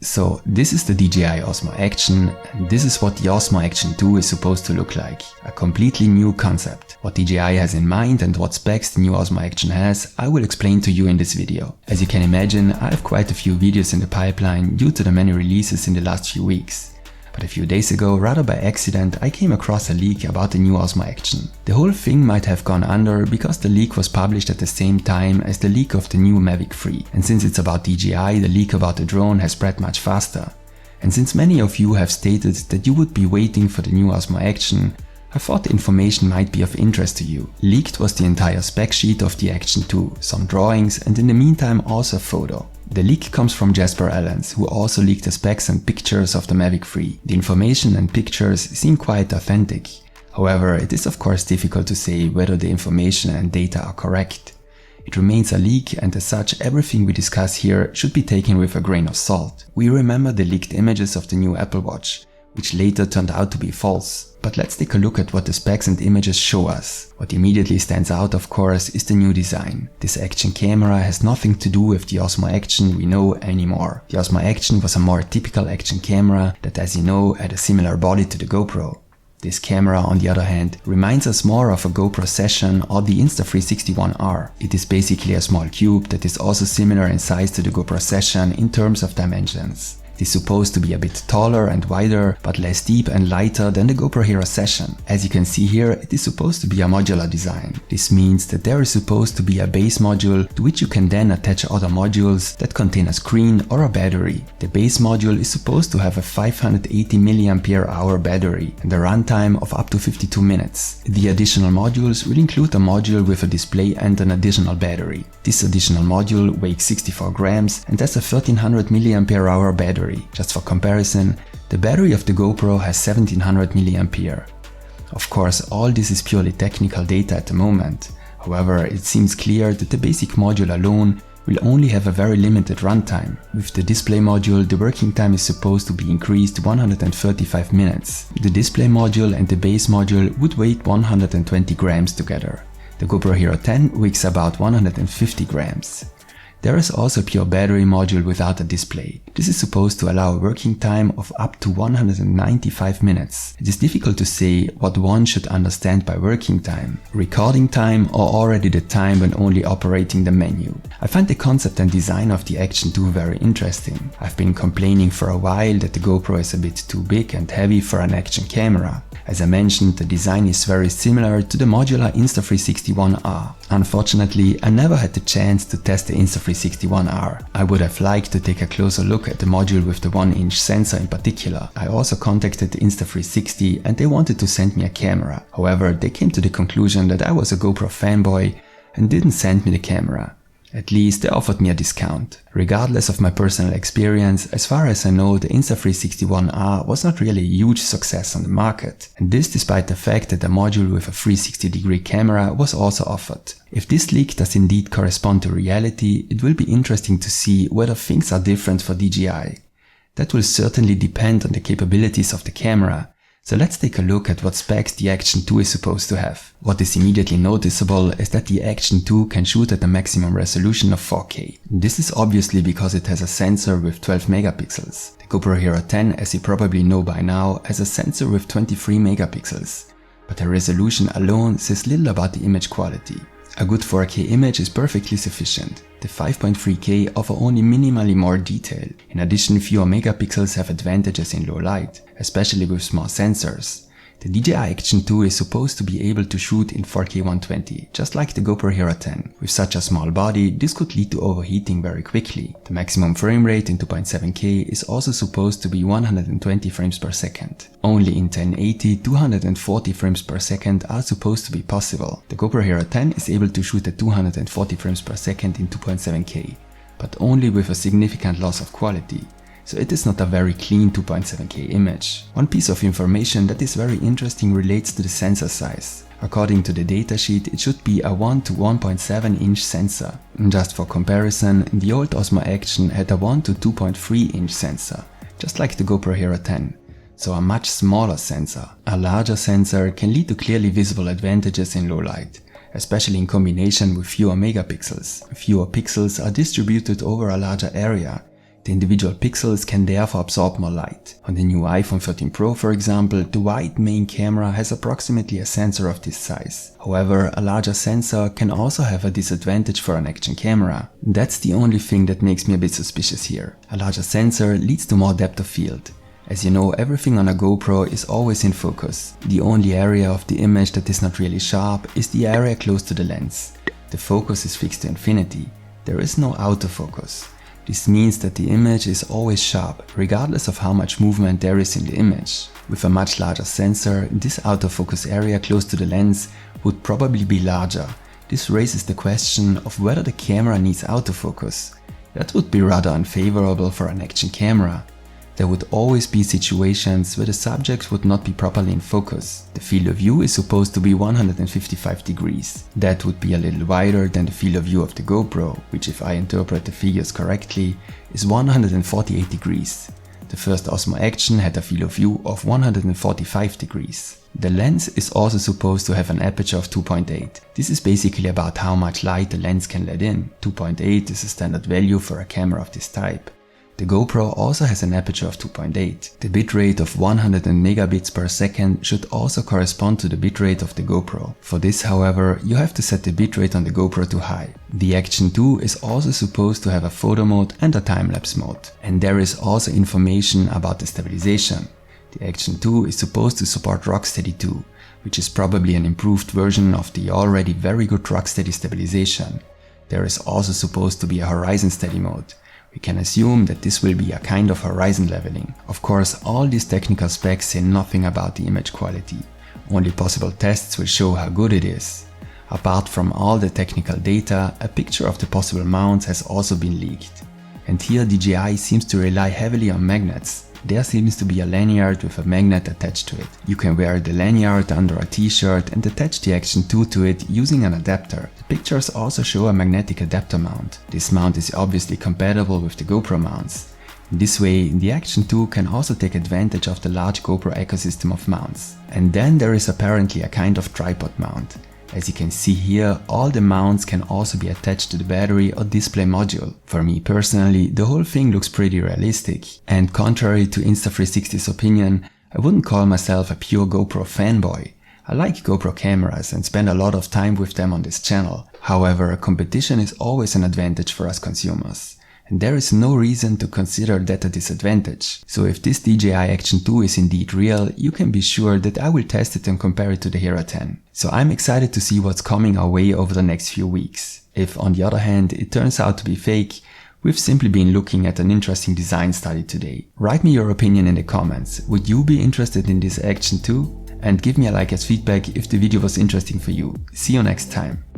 So this is the DJI Osmo Action, and this is what the Osmo Action 2 is supposed to look like. A completely new concept. What DJI has in mind and what specs the new Osmo Action has, I will explain to you in this video. As you can imagine, I have quite a few videos in the pipeline due to the many releases in the last few weeks. But a few days ago, rather by accident, I came across a leak about the new Osmo Action. The whole thing might have gone under because the leak was published at the same time as the leak of the new Mavic 3. And since it's about DJI, the leak about the drone has spread much faster. And since many of you have stated that you would be waiting for the new Osmo Action, I thought the information might be of interest to you. Leaked was the entire spec sheet of the Action 2, some drawings, and in the meantime also a photo. The leak comes from Jasper Allens, who also leaked the specs and pictures of the Mavic 3. The information and pictures seem quite authentic. However, it is of course difficult to say whether the information and data are correct. It remains a leak, and as such everything we discuss here should be taken with a grain of salt. We remember the leaked images of the new Apple Watch, which later turned out to be false. But let's take a look at what the specs and images show us. What immediately stands out, of course, is the new design. This action camera has nothing to do with the Osmo Action we know anymore. The Osmo Action was a more typical action camera that, as you know, had a similar body to the GoPro. This camera, on the other hand, reminds us more of a GoPro Session or the Insta361R. It is basically a small cube that is also similar in size to the GoPro Session in terms of dimensions. It is supposed to be a bit taller and wider, but less deep and lighter than the GoPro Hero Session. As you can see here, it is supposed to be a modular design. This means that there is supposed to be a base module to which you can then attach other modules that contain a screen or a battery. The base module is supposed to have a 580 mAh battery and a runtime of up to 52 minutes. The additional modules will include a module with a display and an additional battery. This additional module weighs 64 grams and has a 1300 mAh battery. Just for comparison, the battery of the GoPro has 1700 mAh. Of course, all this is purely technical data at the moment. However, it seems clear that the basic module alone will only have a very limited runtime. With the display module, the working time is supposed to be increased to 135 minutes. The display module and the base module would weigh 120 grams together. The GoPro Hero 10 weighs about 150 grams. There is also a pure battery module without a display. This is supposed to allow a working time of up to 195 minutes. It is difficult to say what one should understand by working time, recording time or already the time when only operating the menu. I find the concept and design of the Action 2 very interesting. I've been complaining for a while that the GoPro is a bit too big and heavy for an action camera. As I mentioned, the design is very similar to the modular Insta361R. Unfortunately, I never had the chance to test the Insta361R. I would have liked to take a closer look at the module with the 1-inch sensor in particular. I also contacted the Insta360 and they wanted to send me a camera. However, they came to the conclusion that I was a GoPro fanboy and didn't send me the camera. At least they offered me a discount. Regardless of my personal experience, as far as I know, the Insta361R was not really a huge success on the market. And this despite the fact that a module with a 360-degree camera was also offered. If this leak does indeed correspond to reality, it will be interesting to see whether things are different for DJI. That will certainly depend on the capabilities of the camera. So let's take a look at what specs the Action 2 is supposed to have. What is immediately noticeable is that the Action 2 can shoot at a maximum resolution of 4K. This is obviously because it has a sensor with 12 megapixels. The GoPro Hero 10, as you probably know by now, has a sensor with 23 megapixels. But the resolution alone says little about the image quality. A good 4K image is perfectly sufficient. The 5.3K offer only minimally more detail. In addition, fewer megapixels have advantages in low light, especially with small sensors. The DJI Action 2 is supposed to be able to shoot in 4K 120, just like the GoPro Hero 10. With such a small body, this could lead to overheating very quickly. The maximum frame rate in 2.7K is also supposed to be 120 frames per second. Only in 1080, 240 frames per second are supposed to be possible. The GoPro Hero 10 is able to shoot at 240 frames per second in 2.7K, but only with a significant loss of quality. So it is not a very clean 2.7K image. One piece of information that is very interesting relates to the sensor size. According to the datasheet, it should be a 1 to 1.7 inch sensor. Just for comparison, the old Osmo Action had a 1 to 2.3 inch sensor, just like the GoPro Hero 10. So a much smaller sensor. A larger sensor can lead to clearly visible advantages in low light, especially in combination with fewer megapixels. Fewer pixels are distributed over a larger area, The individual pixels can therefore absorb more light. On the new iPhone 13 Pro, for example, the wide main camera has approximately a sensor of this size. However, a larger sensor can also have a disadvantage for an action camera. That's the only thing that makes me a bit suspicious here. A larger sensor leads to more depth of field. As you know, everything on a GoPro is always in focus. The only area of the image that is not really sharp is the area close to the lens. The focus is fixed to infinity. There is no autofocus. This means that the image is always sharp, regardless of how much movement there is in the image. With a much larger sensor, this autofocus area close to the lens would probably be larger. This raises the question of whether the camera needs autofocus. That would be rather unfavorable for an action camera. There would always be situations where the subject would not be properly in focus. The field of view is supposed to be 155 degrees. That would be a little wider than the field of view of the GoPro, which, if I interpret the figures correctly, is 148 degrees. The first Osmo Action had a field of view of 145 degrees. The lens is also supposed to have an aperture of 2.8. This is basically about how much light the lens can let in. 2.8 is a standard value for a camera of this type. The GoPro also has an aperture of 2.8. The bitrate of 100 megabits per second should also correspond to the bitrate of the GoPro. For this, however, you have to set the bitrate on the GoPro to high. The Action 2 is also supposed to have a photo mode and a time-lapse mode. And there is also information about the stabilization. The Action 2 is supposed to support Rocksteady 2, which is probably an improved version of the already very good Rocksteady stabilization. There is also supposed to be a horizon steady mode. We can assume that this will be a kind of horizon leveling. Of course, all these technical specs say nothing about the image quality. Only possible tests will show how good it is. Apart from all the technical data, a picture of the possible mounts has also been leaked. And here DJI seems to rely heavily on magnets. There seems to be a lanyard with a magnet attached to it. You can wear the lanyard under a t-shirt and attach the Action 2 to it using an adapter. The pictures also show a magnetic adapter mount. This mount is obviously compatible with the GoPro mounts. In this way, the Action 2 can also take advantage of the large GoPro ecosystem of mounts. And then there is apparently a kind of tripod mount. As you can see here, all the mounts can also be attached to the battery or display module. For me personally, the whole thing looks pretty realistic. And contrary to Insta360's opinion, I wouldn't call myself a pure GoPro fanboy. I like GoPro cameras and spend a lot of time with them on this channel. However, competition is always an advantage for us consumers. And there is no reason to consider that a disadvantage. So if this DJI Action 2 is indeed real, you can be sure that I will test it and compare it to the Hero 10. So I'm excited to see what's coming our way over the next few weeks. If on the other hand it turns out to be fake, we've simply been looking at an interesting design study today. Write me your opinion in the comments. Would you be interested in this Action 2? And give me a like as feedback if the video was interesting for you. See you next time.